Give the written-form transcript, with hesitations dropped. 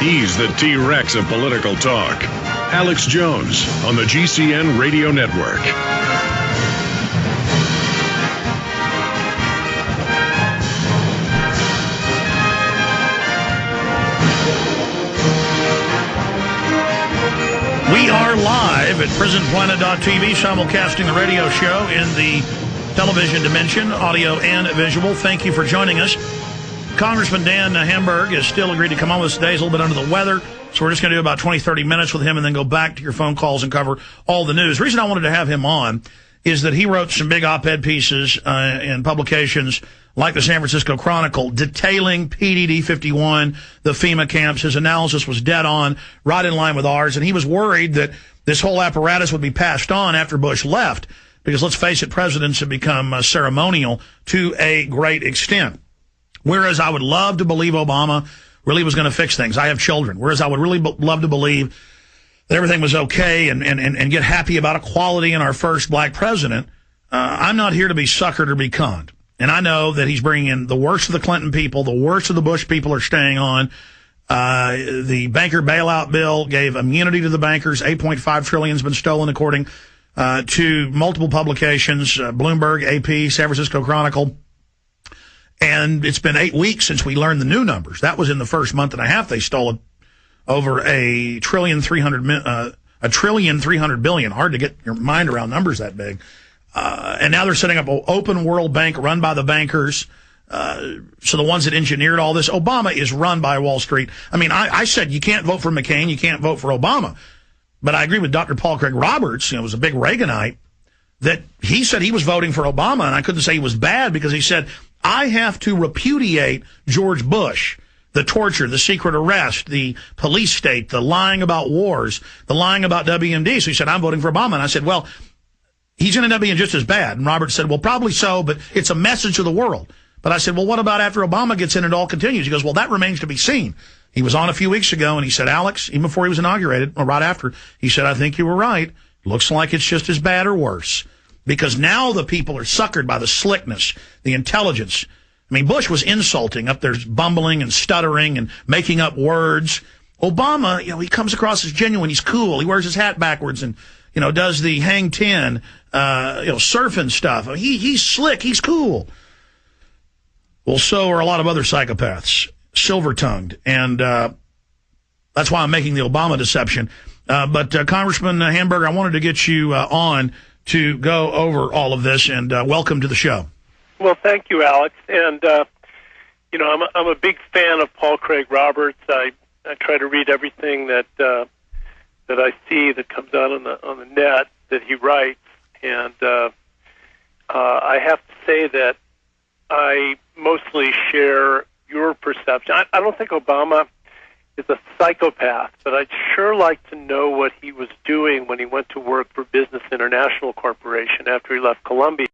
He's the T-Rex of political talk. Alex Jones on the GCN Radio Network. We are live at PrisonPlanet.tv, simulcasting the radio show in the television dimension, audio and visual. Thank you for joining us. Congressman Dan Hamburg has still agreed to come on with us today. He's a little bit under the weather, so we're just going to do about 20, 30 minutes with him and then go back to your phone calls and cover all the news. The reason I wanted to have him on is that he wrote some big op-ed pieces in publications like the San Francisco Chronicle detailing PDD 51, the FEMA camps. His analysis was dead on, right in line with ours, and he was worried that this whole apparatus would be passed on after Bush left because, let's face it, presidents have become ceremonial to a great extent. Whereas I would love to believe Obama really was going to fix things. I have children. Whereas I would really love to believe that everything was okay and get happy about equality in our first black president, I'm not here to be suckered or be conned. And I know that he's bringing in the worst of the Clinton people, the worst of the Bush people are staying on. The banker bailout bill gave immunity to the bankers. $8.5 trillion has been stolen, according to multiple publications, Bloomberg, AP, San Francisco Chronicle. And it's been 8 weeks since we learned the new numbers. That was in the first month and a half they stole it. Over $1.3 trillion. Hard to get your mind around numbers that big. And now they're setting up an open world bank run by the bankers. So the ones that engineered all this, Obama is run by Wall Street. I mean, I said you can't vote for McCain, you can't vote for Obama. But I agree with Dr. Paul Craig Roberts, was a big Reaganite, that he said he was voting for Obama, and I couldn't say he was bad because he said, I have to repudiate George Bush, the torture, the secret arrest, the police state, the lying about wars, the lying about WMD. So he said, I'm voting for Obama. And I said, well, he's going to end up being just as bad. And Robert said, well, probably so, but it's a message to the world. But I said, well, what about after Obama gets in and it all continues? He goes, well, that remains to be seen. He was on a few weeks ago, and he said, Alex, even before he was inaugurated, or right after, he said, I think you were right. Looks like it's just as bad or worse. Because now the people are suckered by the slickness, the intelligence. I mean, Bush was insulting up there, bumbling and stuttering and making up words. Obama, he comes across as genuine. He's cool. He wears his hat backwards and, does the hang 10, surfing stuff. I mean, he's slick. He's cool. Well, so are a lot of other psychopaths, silver-tongued. And that's why I'm making the Obama deception. But Congressman Hamburg, I wanted to get you on to go over all of this, and welcome to the show. Well, thank you, Alex. And, I'm a big fan of Paul Craig Roberts. I try to read everything that I see that comes out on the net that he writes. And I have to say that I mostly share your perception. I don't think Obama is a psychopath, but I'd sure like to know what he was doing when he went to work for Business International Corporation after he left Columbia.